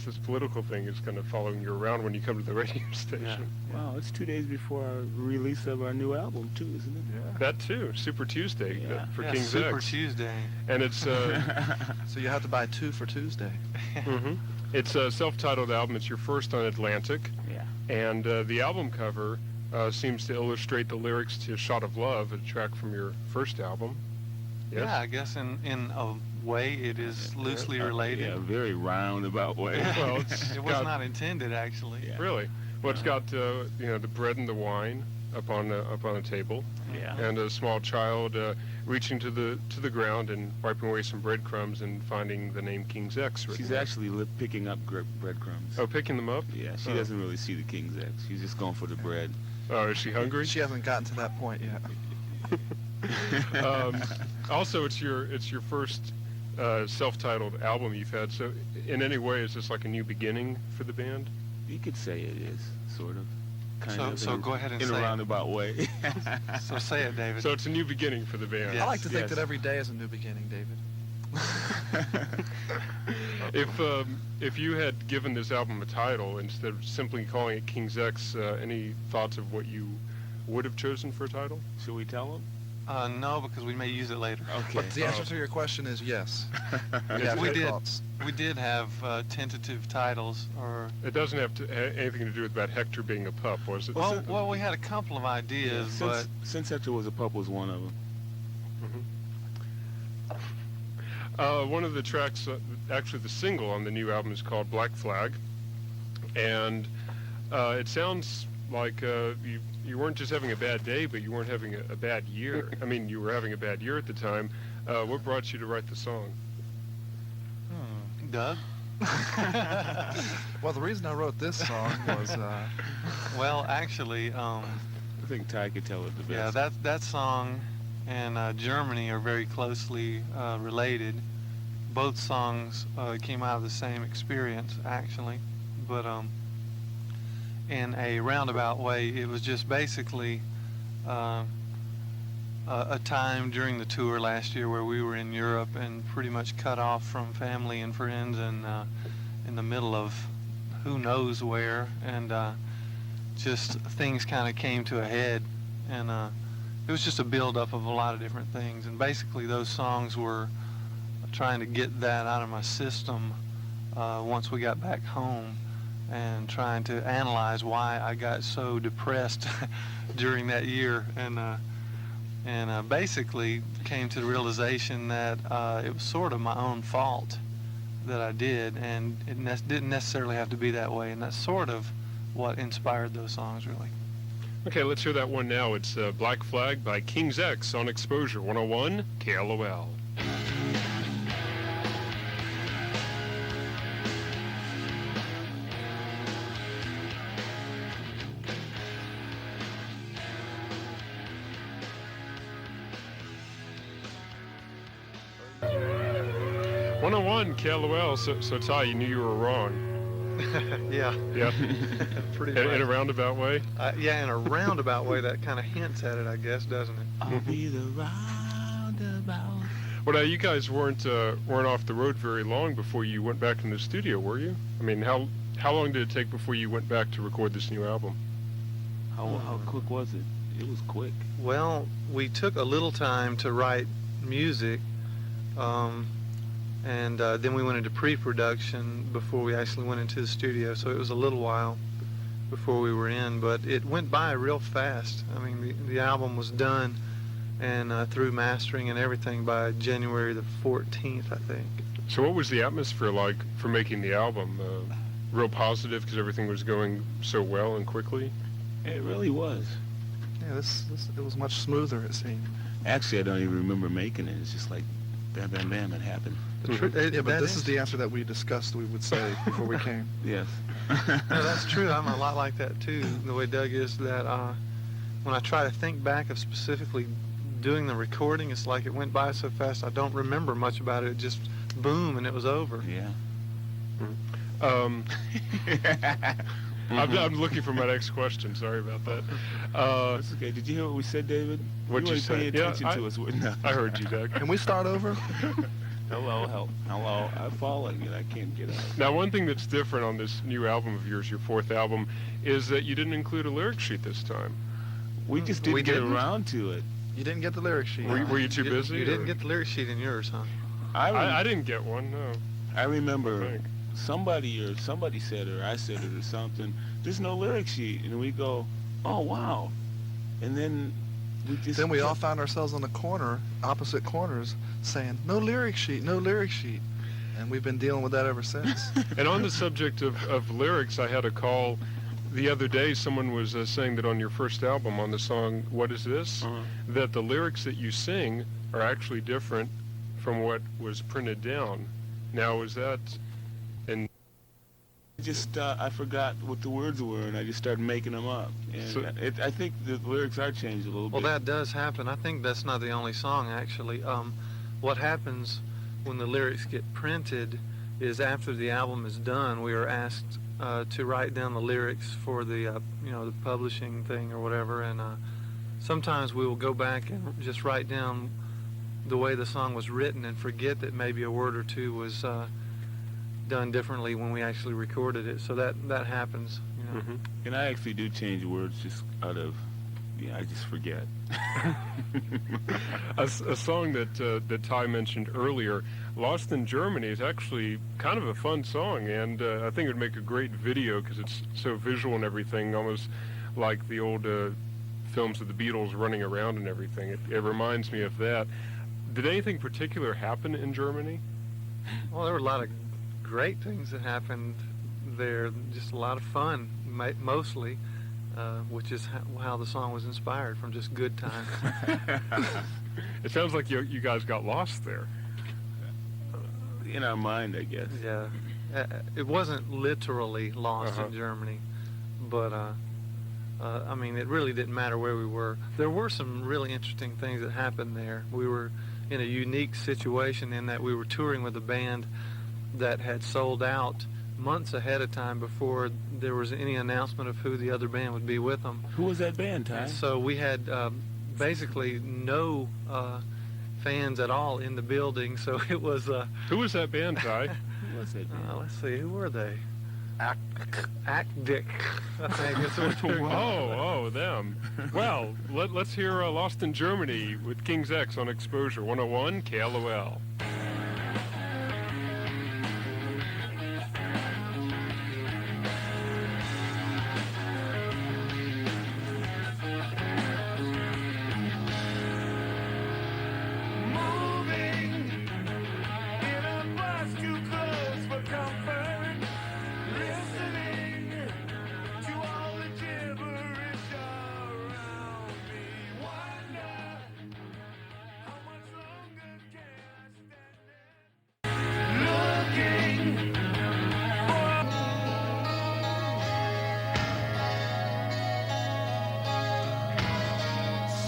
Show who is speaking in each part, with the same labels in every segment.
Speaker 1: this political thing is kind of following you around when you come to the radio station.
Speaker 2: Wow, it's 2 days before our release of our new album, too, isn't it?
Speaker 3: Yeah.
Speaker 1: That too, Super Tuesday for King's
Speaker 4: Super
Speaker 1: X.
Speaker 4: Tuesday.
Speaker 1: And it's
Speaker 3: So you have to buy 2 for Tuesday.
Speaker 1: it's a self-titled album. It's your first on Atlantic.
Speaker 2: Yeah.
Speaker 1: And the album cover seems to illustrate the lyrics to "Shot of Love," a track from your first album. Yes?
Speaker 4: Yeah, I guess in a way it is loosely related.
Speaker 2: Yeah, a very roundabout way.
Speaker 1: Well,
Speaker 4: It was not intended, actually.
Speaker 2: Yeah.
Speaker 1: Really? Well, it's got the bread and the wine up on a table,
Speaker 2: Yeah.
Speaker 1: and a small child reaching to the ground and wiping away some breadcrumbs and finding the name King's X written
Speaker 2: She's
Speaker 1: there.
Speaker 2: actually picking up breadcrumbs.
Speaker 1: Oh, picking them up?
Speaker 2: Yeah, she
Speaker 1: Oh.
Speaker 2: doesn't really see the King's X. She's just going for the bread.
Speaker 1: Oh, is she hungry?
Speaker 3: She hasn't gotten to that point yet.
Speaker 1: Also, it's your first self-titled album you've had. So, in any way, is this like a new beginning for the band?
Speaker 2: You could say it is, sort of. Kind
Speaker 4: So
Speaker 2: of
Speaker 4: go ahead and
Speaker 2: in
Speaker 4: say
Speaker 2: a
Speaker 4: it.
Speaker 2: roundabout way.
Speaker 4: So say it, David.
Speaker 1: So it's a new beginning for the band.
Speaker 4: Yeah.
Speaker 3: I like to think
Speaker 2: Yes.
Speaker 3: that every day is a new beginning, David.
Speaker 1: If you had given this album a title instead of simply calling it King's X, any thoughts of what you would have chosen for a title?
Speaker 2: Should we tell them?
Speaker 4: No, because we may use it later.
Speaker 2: Okay.
Speaker 3: But the answer to your question is yes. We have
Speaker 4: We
Speaker 3: good
Speaker 4: did.
Speaker 3: thoughts.
Speaker 4: We did have tentative titles, or
Speaker 1: It doesn't have to anything to do with about Hector being a pup, was it?
Speaker 4: well, we had a couple of ideas, but
Speaker 2: Since Hector was a pup was one of them.
Speaker 1: One of the tracks, actually the single on the new album, is called Black Flag, and it sounds like you weren't just having a bad day, but you weren't having a bad year. I mean, you were having a bad year at the time. What brought you to write the song?
Speaker 4: Doug.
Speaker 3: Well, the reason I wrote this song was
Speaker 4: Well, actually,
Speaker 2: I think Ty could tell it the best.
Speaker 4: yeah, that song and Germany are very closely related. Both songs came out of the same experience, actually, but in a roundabout way, it was just basically a time during the tour last year where we were in Europe and pretty much cut off from family and friends, and in the middle of who knows where, and just things kind of came to a head, and it was just a build-up of a lot of different things, and basically those songs were trying to get that out of my system once we got back home, and trying to analyze why I got so depressed during that year, and basically came to the realization that it was sort of my own fault that I did, and it didn't necessarily have to be that way, and that's sort of what inspired those songs, really.
Speaker 1: Okay, let's hear that one now. It's Black Flag by King's X on Exposure 101 KLOL. KLOL. So Ty, you knew you were wrong.
Speaker 4: Yeah.
Speaker 1: Yeah.
Speaker 4: Pretty
Speaker 1: In
Speaker 4: much.
Speaker 1: a roundabout way.
Speaker 4: Yeah, in a roundabout way, that kind of hints at it, I guess, doesn't it?
Speaker 2: I'll be the roundabout.
Speaker 1: Well, now you guys weren't off the road very long before you went back in the studio, were you? I mean, how long did it take before you went back to record this new album?
Speaker 2: How quick was it? It was quick.
Speaker 4: Well, we took a little time to write music, and then we went into pre-production before we actually went into the studio, so it was a little while before we were in, but it went by real fast. I mean, the album was done and through mastering and everything by January the 14th, I think.
Speaker 1: So what was the atmosphere like for making the album? Real positive because everything was going so well and quickly?
Speaker 2: It really was.
Speaker 3: yeah, it was much smoother, it seemed.
Speaker 2: Actually, I don't even remember making it. It's just like, bam, bam, bam, it happened.
Speaker 3: Yeah, but this is the answer that we discussed, we would say, before we came.
Speaker 2: Yes.
Speaker 4: No, that's true. I'm a lot like that too, the way Doug is, that when I try to think back of specifically doing the recording, it's like it went by so fast I don't remember much about it. It just boom and it was over.
Speaker 2: Yeah.
Speaker 1: I'm looking for my next question. Sorry about that.
Speaker 2: That's okay. Did you hear what we said, David?
Speaker 1: What'd you
Speaker 2: weren't
Speaker 1: say?
Speaker 2: paying
Speaker 1: Yeah,
Speaker 2: attention to us. No.
Speaker 1: I heard you, Doug.
Speaker 3: Can we start over?
Speaker 2: Hello, help. Hello. I'm falling and I can't get out.
Speaker 1: Now, one thing that's different on this new album of yours, your fourth album, is that you didn't include a lyric sheet this time.
Speaker 2: We just
Speaker 3: We
Speaker 2: didn't get
Speaker 3: didn't?
Speaker 2: around to it.
Speaker 3: You didn't get the lyric sheet.
Speaker 1: Were you too busy?
Speaker 4: You didn't
Speaker 1: or-
Speaker 4: get the lyric sheet in yours, huh?
Speaker 1: I didn't get one, no.
Speaker 2: I remember
Speaker 1: I think.
Speaker 2: somebody said it, or I said it or something. There's no lyric sheet, and we go, oh wow, and then
Speaker 3: Then we all found ourselves on the corner, opposite corners, saying, no lyric sheet, no lyric sheet. And we've been dealing with that ever since.
Speaker 1: And on the subject of lyrics, I had a call the other day. Someone was saying that on your first album, on the song "What Is This," that the lyrics that you sing are actually different from what was printed down. Now, is that? And
Speaker 2: I forgot what the words were, and I just started making them up. And
Speaker 1: So-
Speaker 2: I think the lyrics are changed a little
Speaker 4: Well,
Speaker 2: bit.
Speaker 4: that does happen. I think that's not the only song, actually. What happens when the lyrics get printed is after the album is done, we are asked to write down the lyrics for the the publishing thing or whatever, and sometimes we will go back and just write down the way the song was written and forget that maybe a word or two was done differently when we actually recorded it. So that happens.
Speaker 1: Mhm.
Speaker 2: And I actually do change words just out of, I just forget.
Speaker 1: a song that Ty mentioned earlier, "Lost in Germany," is actually kind of a fun song, and I think it would make a great video because it's so visual and everything, almost like the old films of the Beatles running around and everything. It reminds me of that. Did anything particular happen in Germany?
Speaker 4: Well, there were a lot of great things that happened there, just a lot of fun, mostly, which is how the song was inspired, from just good times.
Speaker 1: It sounds like you guys got lost there.
Speaker 2: In our mind, I guess.
Speaker 4: Yeah, it wasn't literally lost in Germany, but I mean, it really didn't matter where we were. There were some really interesting things that happened there. We were in a unique situation in that we were touring with a band that had sold out months ahead of time before there was any announcement of who the other band would be with them.
Speaker 2: Who was that band, Ty?
Speaker 4: And so we had basically no fans at all in the building. So it was.
Speaker 1: Who was that band, Ty?
Speaker 2: Who was that band?
Speaker 4: Let's see, who were they? Act Dick, I think. That's what they're called.
Speaker 1: Oh, them. Well, let's hear "Lost in Germany" with King's X on Exposure 101 KLOL.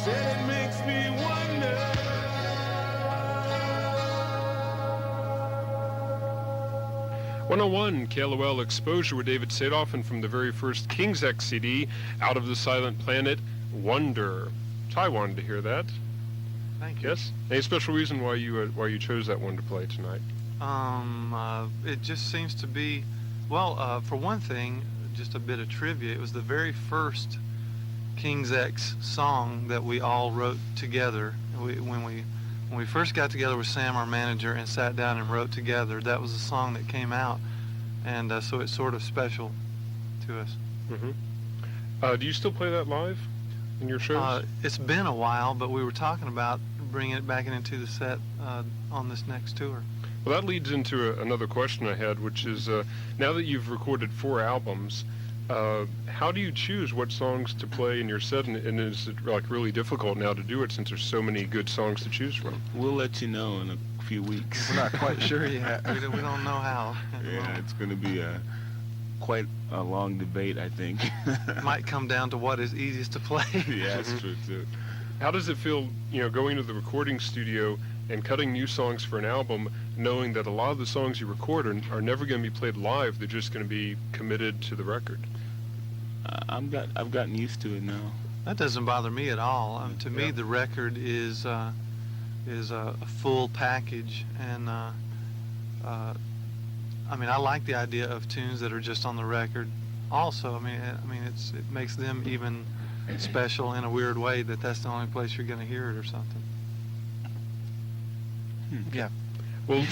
Speaker 2: Said it makes me wonder.
Speaker 1: 101 KLOL Exposure with David Sadoff, and from the very first King's X CD, Out of the Silent Planet, Wonder. Ty wanted to hear that.
Speaker 4: Thank you.
Speaker 1: Yes? Any special reason why you chose that one to play tonight?
Speaker 4: It just seems to be, well, for one thing, just a bit of trivia. It was the very first King's X song that we all wrote together. When we first got together with Sam, our manager, and sat down and wrote together, that was the song that came out, and so it's sort of special to us.
Speaker 1: Mm-hmm. Do you still play that live in your shows?
Speaker 4: It's been a while, but we were talking about bringing it back into the set on this next tour.
Speaker 1: Well, that leads into another question I had, which is, now that you've recorded 4 albums, how do you choose what songs to play in your set, and is it like really difficult now to do it since there's so many good songs to choose from?
Speaker 2: We'll let you know in a few weeks.
Speaker 3: We're not quite sure yet.
Speaker 4: We don't know how.
Speaker 2: Yeah, it's going to be quite a long debate, I think.
Speaker 4: It might come down to what is easiest to play.
Speaker 2: Yeah, that's true too.
Speaker 1: How does it feel, going to the recording studio and cutting new songs for an album, knowing that a lot of the songs you record are never going to be played live, they're just going to be committed to the record?
Speaker 2: I've gotten used to it now.
Speaker 4: That doesn't bother me at all. To me,
Speaker 1: Yeah.
Speaker 4: the record is is a full package, and I mean, I like the idea of tunes that are just on the record. Also, I mean, it makes them even special in a weird way that that's the only place you're going to hear it or something.
Speaker 3: Yeah.
Speaker 1: We'll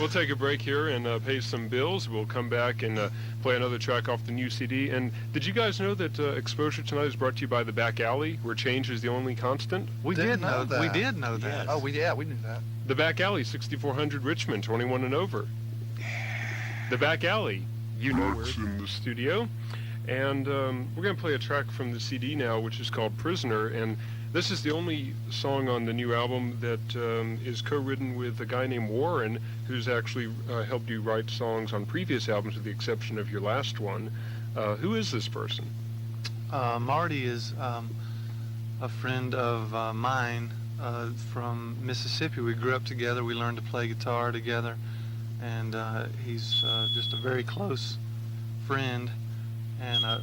Speaker 1: take a break here and pay some bills. We'll come back and play another track off the new CD. And did you guys know that Exposure tonight is brought to you by the Back Alley, where change is the only constant?
Speaker 4: We
Speaker 3: Didn't
Speaker 4: did
Speaker 3: know that.
Speaker 4: We did know that.
Speaker 2: Yes.
Speaker 3: Oh, we knew that.
Speaker 1: The Back Alley, 6400 Richmond, 21 and over. The Back Alley, you know where it's in the studio. And we're going to play a track from the CD now, which is called Prisoner. And this is the only song on the new album that is co-written with a guy named Warren, who's actually helped you write songs on previous albums, with the exception of your last one. Who is this person?
Speaker 4: Marty is a friend of mine from Mississippi. We grew up together. We learned to play guitar together, and he's just a very close friend. And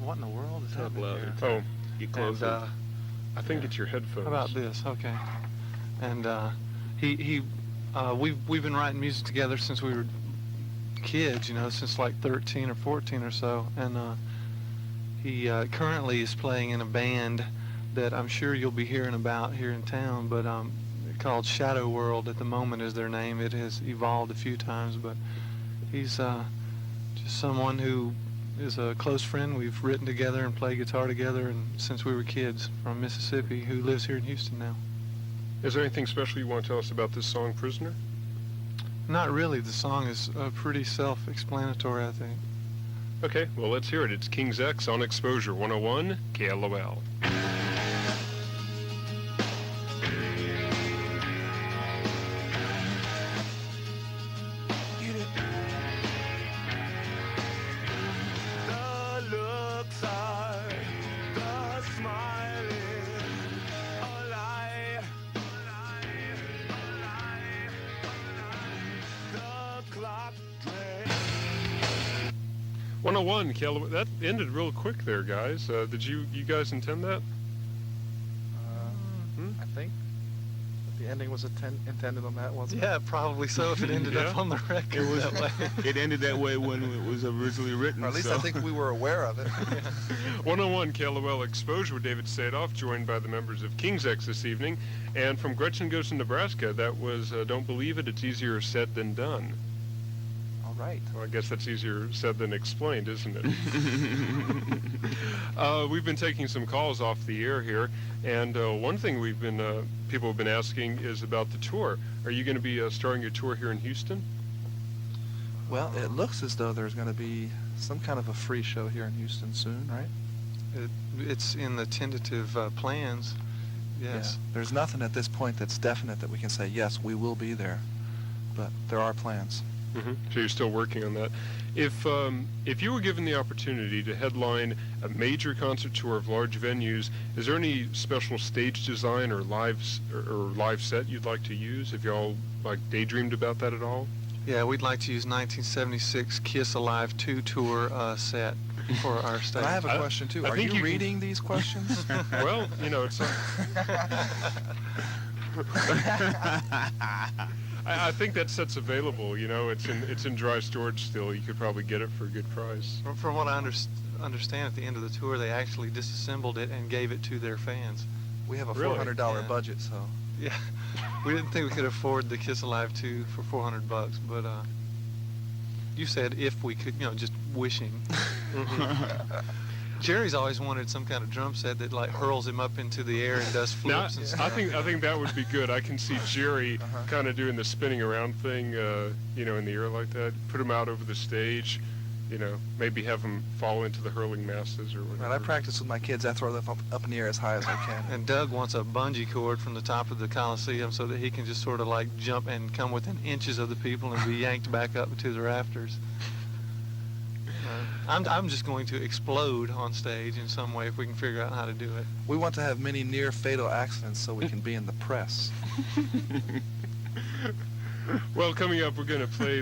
Speaker 4: what in the world is
Speaker 2: Talk
Speaker 4: happening
Speaker 2: louder.
Speaker 4: here?
Speaker 1: Oh,
Speaker 2: Get closer.
Speaker 4: And,
Speaker 1: I think it's your headphones.
Speaker 4: how about this? Okay. And we've been writing music together since we were kids, you know, since like 13 or 14 or so. And he currently is playing in a band that I'm sure you'll be hearing about here in town, but called Shadow World at the moment is their name. It has evolved a few times, but he's just someone who is a close friend. We've written together and played guitar together and since we were kids, from Mississippi, who lives here in Houston now.
Speaker 1: Is there anything special you want to tell us about this song, Prisoner?
Speaker 4: Not really. The song is pretty self-explanatory, I think.
Speaker 1: Okay, well, let's hear it. It's King's X on Exposure 101 KLOL. KLOL. That ended real quick there, guys. Did you guys intend that?
Speaker 3: I think the ending was intended on that, wasn't it?
Speaker 4: Yeah, probably so if it ended
Speaker 1: Yeah.
Speaker 4: up on the record that way.
Speaker 2: It ended that way when it was originally written.
Speaker 3: Or at least
Speaker 2: so.
Speaker 3: I think we were aware of it.
Speaker 1: 101 KLOL Exposure with David Sadoff, joined by the members of King's X this evening. And from Gretchen Goes to Nebraska, that was Don't Believe It, It's Easier Said Than Done.
Speaker 3: All right.
Speaker 1: Well, I guess that's easier said than explained, isn't it? We've been taking some calls off the air here, and one thing people have been asking is about the tour. Are you going to be starting your tour here in Houston?
Speaker 3: Well, it looks as though there's going to be some kind of a free show here in Houston soon, right?
Speaker 4: It's in the tentative plans. Yes.
Speaker 3: Yeah. There's nothing at this point that's definite that we can say, yes, we will be there. But there are plans.
Speaker 1: Mm-hmm. So you're still working on that. If you were given the opportunity to headline a major concert tour of large venues, is there any special stage design or live set you'd like to use? Have y'all daydreamed about that at all?
Speaker 4: Yeah, we'd like to use 1976 Kiss Alive 2 tour set for our stage.
Speaker 3: And I have a question too.
Speaker 1: I
Speaker 3: Are
Speaker 1: think
Speaker 3: you
Speaker 1: you can-
Speaker 3: reading these questions?
Speaker 1: Well, it's. I think that set's available. It's in dry storage still. You could probably get it for a good price.
Speaker 4: From what I understand, at the end of the tour, they actually disassembled it and gave it to their fans.
Speaker 3: We have a
Speaker 1: Really?
Speaker 3: $400
Speaker 4: Yeah.
Speaker 3: budget, so
Speaker 4: Yeah, we didn't think we could afford the Kiss Alive 2 for $400, but you said if we could, just wishing. Jerry's always wanted some kind of drum set that hurls him up into the air and does
Speaker 1: Now,
Speaker 4: flips and
Speaker 1: I
Speaker 4: stuff.
Speaker 1: think that would be good. I can see Jerry kind of doing the spinning around thing, in the air like that. Put him out over the stage, maybe have him fall into the hurling masses or whatever.
Speaker 3: right, I practice with my kids. I throw them up in the air as high as I can.
Speaker 4: And Doug wants a bungee cord from the top of the Coliseum so that he can just sort of jump and come within inches of the people and be yanked back up to the rafters. I'm just going to explode on stage in some way if we can figure out how to do it.
Speaker 3: We want to have many near fatal accidents so we can be in the press.
Speaker 1: Well, coming up, we're going to play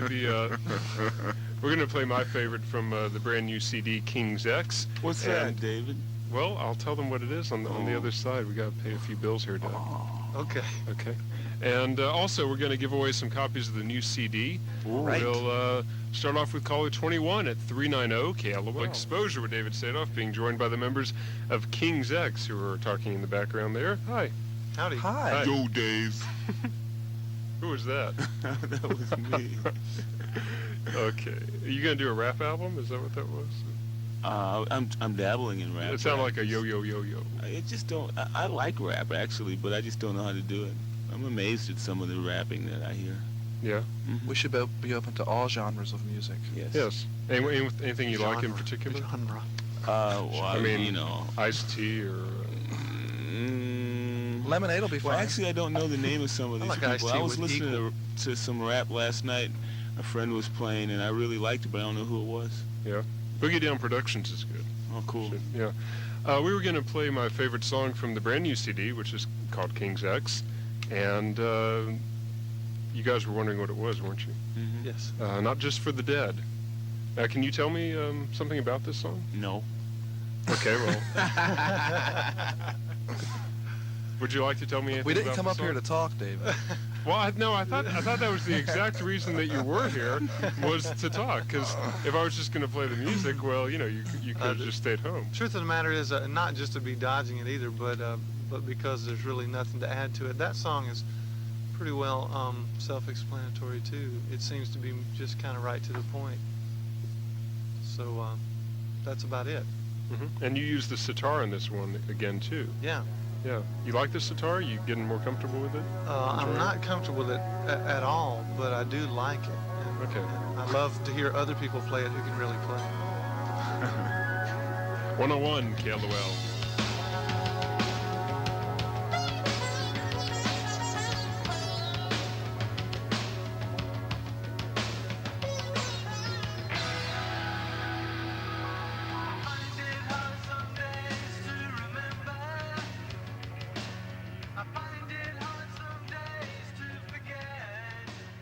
Speaker 1: my favorite from the brand new CD, King's X.
Speaker 2: What's
Speaker 1: And-
Speaker 2: that, David?
Speaker 1: Well, I'll tell them what it is on the other side. We got to pay a few bills here, Doug.
Speaker 4: Okay.
Speaker 1: Okay. And also, we're going to give away some copies of the new CD.
Speaker 3: Right.
Speaker 1: We'll start off with caller 21 at 390 KLOL Exposure with David Sadoff, being joined by the members of King's X, who are talking in the background there. Hi.
Speaker 4: Howdy.
Speaker 3: Hi.
Speaker 2: Yo, Dave.
Speaker 1: Who was that?
Speaker 2: That was me.
Speaker 1: Okay. Are you going to do a rap album? Is that what that was?
Speaker 2: I'm dabbling in rap.
Speaker 1: It sounded like a yo-yo-yo-yo.
Speaker 2: I just don't. I like rap actually, but I just don't know how to do it. I'm amazed at some of the rapping that I hear.
Speaker 1: Yeah?
Speaker 3: We should be open to all genres of music.
Speaker 2: Yes.
Speaker 1: Yes. Anything you like in
Speaker 4: Genre.
Speaker 1: particular?
Speaker 4: Genre.
Speaker 2: Well,
Speaker 1: I mean,
Speaker 2: you know.
Speaker 1: Iced tea or...
Speaker 3: Lemonade will be fine.
Speaker 2: Well, actually, I don't know the name of some of
Speaker 4: I
Speaker 2: these
Speaker 4: like
Speaker 2: people.
Speaker 4: iced
Speaker 2: I
Speaker 4: tea
Speaker 2: was
Speaker 4: with
Speaker 2: listening to some rap last night. A friend was playing, and I really liked it, but I don't know who it was.
Speaker 1: Yeah. Boogie Down Productions is good.
Speaker 2: Oh, cool.
Speaker 1: Yeah. We were going to play my favorite song from the brand new CD, which is called King's X. And you guys were wondering what it was, weren't you?
Speaker 2: Mm-hmm.
Speaker 4: Yes.
Speaker 1: Not Just for the Dead. Can you tell me something about this song?
Speaker 2: No.
Speaker 1: Okay, well. Would you like to tell me anything
Speaker 3: We didn't
Speaker 1: about
Speaker 3: come
Speaker 1: the
Speaker 3: up here
Speaker 1: song?
Speaker 3: to talk, David.
Speaker 1: Well, I thought that was the exact reason that you were here, was to talk. Because if I was just going to play the music, well, you could have just stayed home.
Speaker 4: Truth of the matter is, not just to be dodging it either, but because there's really nothing to add to it. That song is pretty well self-explanatory too. It seems to be just kind of right to the point. So that's about it.
Speaker 1: And you use the sitar in this one again too.
Speaker 4: Yeah.
Speaker 1: Yeah. You like the sitar? You getting more comfortable with it?
Speaker 4: I'm not comfortable with it at all, but I do like it. And,
Speaker 1: Okay.
Speaker 4: and I love to hear other people play it who can really play.
Speaker 1: 101 KLOL.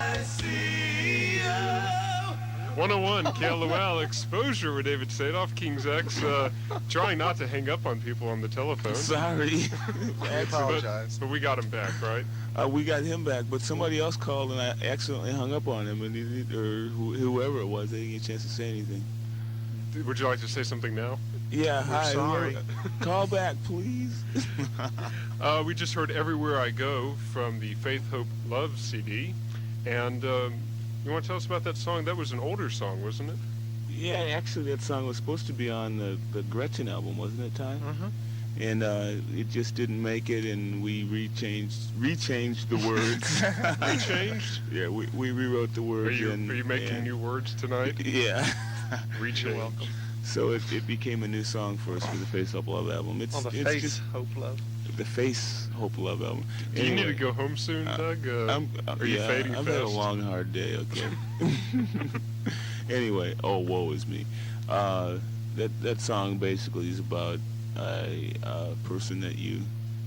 Speaker 2: I see you.
Speaker 1: 101 KLOL Exposure with David Sadoff, King's X, trying not to hang up on people on the telephone.
Speaker 2: Sorry.
Speaker 3: I apologize.
Speaker 1: But we got him back, right?
Speaker 2: We got him back, but somebody else called and I accidentally hung up on him, and whoever it was, they didn't get a chance to say anything.
Speaker 1: Would you like to say something now?
Speaker 2: Yeah,
Speaker 4: We're
Speaker 2: hi.
Speaker 4: sorry.
Speaker 2: Call back, please.
Speaker 1: We just heard Everywhere I Go from the Faith, Hope, Love CD. And you want to tell us about that song? That was an older song, wasn't it?
Speaker 2: Yeah, actually, that song was supposed to be on the Gretchen album, wasn't it, Ty?
Speaker 4: Mm-hmm.
Speaker 2: And it just didn't make it, and we rechanged the words.
Speaker 1: Rechanged?
Speaker 2: Yeah, we rewrote the words.
Speaker 1: Are you making new words tonight?
Speaker 2: Yeah.
Speaker 1: Rechanged.
Speaker 4: You're welcome.
Speaker 2: So it became a new song for us for the Face Hope Love album. It's
Speaker 4: On the
Speaker 2: it's
Speaker 4: face,
Speaker 2: just
Speaker 4: hope, love.
Speaker 2: the Face Hope Love album.
Speaker 1: Do you need
Speaker 2: Anyway,
Speaker 1: to go home soon, Doug? Are you
Speaker 2: yeah,
Speaker 1: fading
Speaker 2: I've
Speaker 1: fast?
Speaker 2: had a long, hard day. Okay. Anyway, woe is me. That song basically is about a person that you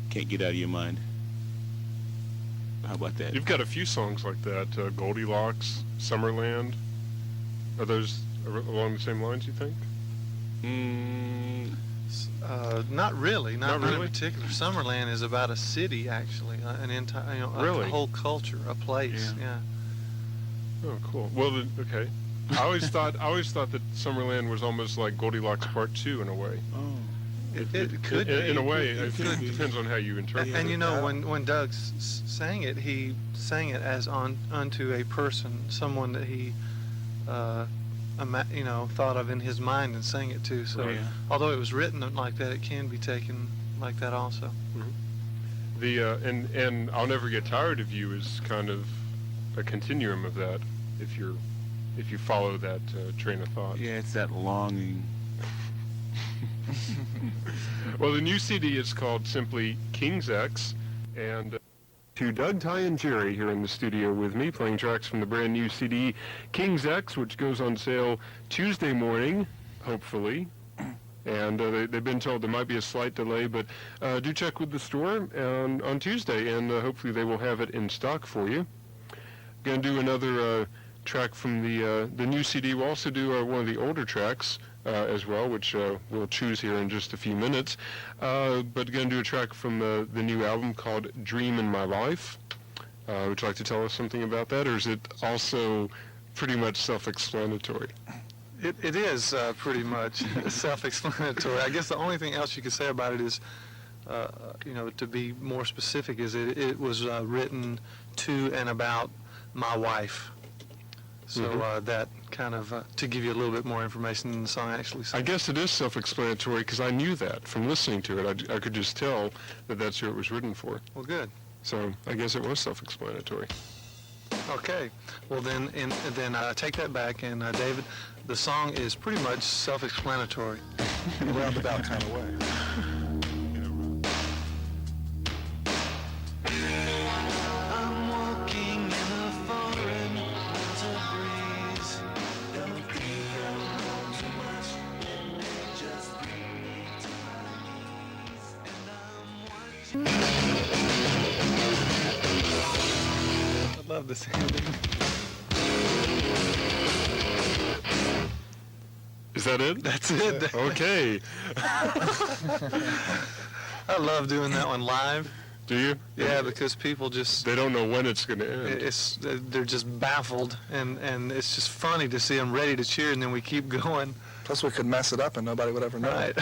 Speaker 2: can't get out of your mind. How about that?
Speaker 1: You've got a few songs like that. Goldilocks, Summerland. Are those along the same lines, you think?
Speaker 4: Not really. Not
Speaker 1: really?
Speaker 4: in particular. Summerland is about a city, actually, an entire,
Speaker 1: Really?
Speaker 4: a whole culture, a place.
Speaker 2: Yeah.
Speaker 4: Yeah.
Speaker 1: Oh, cool. Well, okay. I always thought that Summerland was almost like Goldilocks Part 2 in a way.
Speaker 2: Oh.
Speaker 4: It could be.
Speaker 1: In a way,
Speaker 2: It
Speaker 1: it
Speaker 2: could be.
Speaker 1: depends on how you interpret
Speaker 4: And
Speaker 1: it.
Speaker 4: you know, when Doug sang it, he sang it as unto a person, someone that he, thought of in his mind and sang it to. So,
Speaker 2: Yeah.
Speaker 4: although it was written like that, it can be taken like that also.
Speaker 1: And I'll Never Get Tired of You is kind of a continuum of that, if you follow that train of thought.
Speaker 2: Yeah, it's that longing.
Speaker 1: Well, the new CD is called simply King's X, and to Doug, Ty, and Jerry here in the studio with me, playing tracks from the brand new CD King's X, which goes on sale Tuesday morning, hopefully. And they've been told there might be a slight delay, but do check with the store on Tuesday, and hopefully they will have it in stock for you. Going to do another track from the new CD. We'll also do one of the older tracks. as well, which we'll choose here in just a few minutes. But going to do a track from the new album called Dream in My Life. Would you like to tell us something about that, or is it also pretty much self-explanatory?
Speaker 4: It is pretty much self-explanatory. I guess the only thing else you could say about it is, to be more specific, is it was written to and about my wife. So that kind of, to give you a little bit more information than the song actually says.
Speaker 1: I guess it is self-explanatory because I knew that from listening to it. I could just tell that that's who it was written for.
Speaker 4: Well, good.
Speaker 1: So I guess it was self-explanatory.
Speaker 4: Okay. Well, then take that back, and David, the song is pretty much self-explanatory.
Speaker 3: In a roundabout kind of way.
Speaker 4: I love this ending.
Speaker 1: Is that it?
Speaker 4: That's it.
Speaker 1: Okay.
Speaker 4: I love doing that one live.
Speaker 1: Do you?
Speaker 4: Yeah, because people just,
Speaker 1: They don't know when it's going to end.
Speaker 4: they're just baffled, and it's just funny to see them ready to cheer, and then we keep going.
Speaker 3: Plus, we could mess it up and nobody would ever know.
Speaker 4: Right.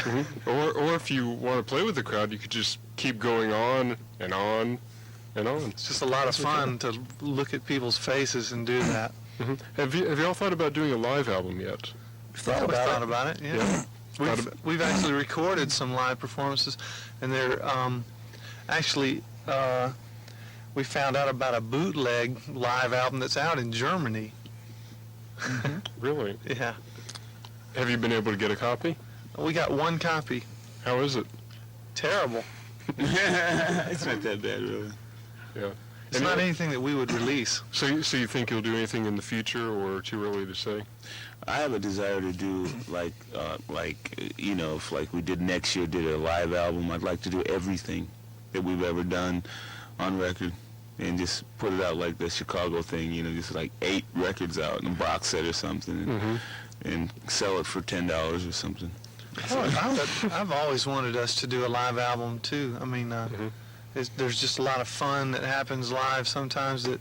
Speaker 1: Or if you want to play with the crowd, you could just keep going on and on and on.
Speaker 4: It's just a lot of fun to look at people's faces and do that.
Speaker 1: Have you all thought about doing a live album yet?
Speaker 3: We've thought
Speaker 4: We
Speaker 3: about
Speaker 4: thought
Speaker 3: it.
Speaker 4: about it, yeah.
Speaker 1: Yeah.
Speaker 4: We've actually recorded some live performances, and they're actually, we found out about a bootleg live album that's out in Germany.
Speaker 1: Really?
Speaker 4: Yeah.
Speaker 1: Have you been able to get a copy?
Speaker 4: We got one copy.
Speaker 1: How is it?
Speaker 4: Terrible.
Speaker 2: It's not that bad, really.
Speaker 1: Yeah.
Speaker 4: It's not anything that we would release.
Speaker 1: So you think you'll do anything in the future, or too early to say?
Speaker 2: I have a desire to do if like we did next year, did a live album. I'd like to do everything that we've ever done on record and just put it out like the Chicago thing, just like 8 records out in a box set or something and sell it for $10 or something.
Speaker 4: I've always wanted us to do a live album too. I mean, there's just a lot of fun that happens live sometimes, that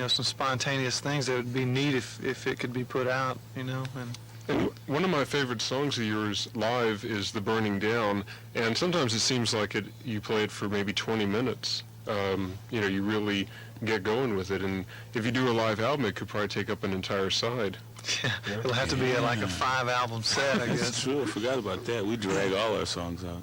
Speaker 4: some spontaneous things that would be neat if it could be put out, And
Speaker 1: One of my favorite songs of yours live is The Burning Down, and sometimes it seems like you play it for maybe 20 minutes. You really get going with it, and if you do a live album, it could probably take up an entire side.
Speaker 4: yeah, it'll have to be like a 5-album set, I
Speaker 2: That's
Speaker 4: guess.
Speaker 2: true. I forgot about that. We drag all our songs out.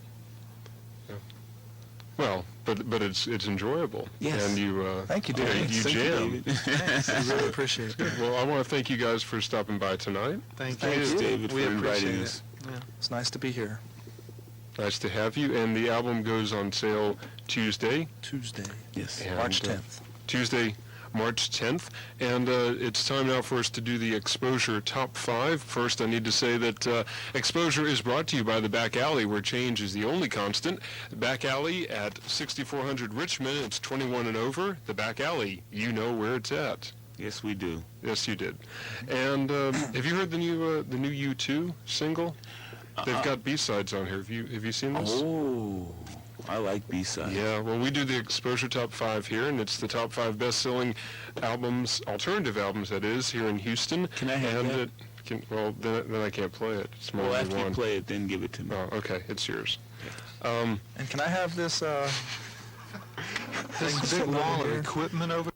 Speaker 1: Well, but it's enjoyable.
Speaker 2: Yes.
Speaker 1: And you
Speaker 3: Thank you,
Speaker 1: you
Speaker 3: David.
Speaker 1: jam.
Speaker 3: I really appreciate it.
Speaker 1: Well, I want to thank you guys for stopping by tonight.
Speaker 4: Thank
Speaker 2: Thanks,
Speaker 4: you.
Speaker 2: David,
Speaker 4: We
Speaker 2: for inviting
Speaker 4: appreciate
Speaker 2: us.
Speaker 4: it. Yeah.
Speaker 3: It's nice to be here.
Speaker 1: Nice to have you. And the album goes on sale Tuesday.
Speaker 3: Tuesday,
Speaker 2: Yes.
Speaker 1: And,
Speaker 3: March 10th.
Speaker 1: Tuesday, March 10th. And it's time now for us to do the Exposure Top 5. First, I need to say that Exposure is brought to you by the Back Alley, where change is the only constant. The Back Alley at 6400 Richmond. It's 21 and over. The Back Alley, you know where it's at.
Speaker 2: Yes, we do.
Speaker 1: Yes, you did. And have you heard the new U2 single? They've got B-sides on here. Have you seen this?
Speaker 2: Oh, I like B-sides.
Speaker 1: Yeah, well, we do the Exposure Top 5 here, and it's the top 5 best-selling albums, alternative albums, that is, here in Houston.
Speaker 2: Can I have that?
Speaker 1: Then I can't play it. It's more
Speaker 2: Well,
Speaker 1: than
Speaker 2: after
Speaker 1: one.
Speaker 2: you play it, then give it to me.
Speaker 1: Oh, okay, it's yours.
Speaker 3: And can I have this
Speaker 4: This big wall of equipment over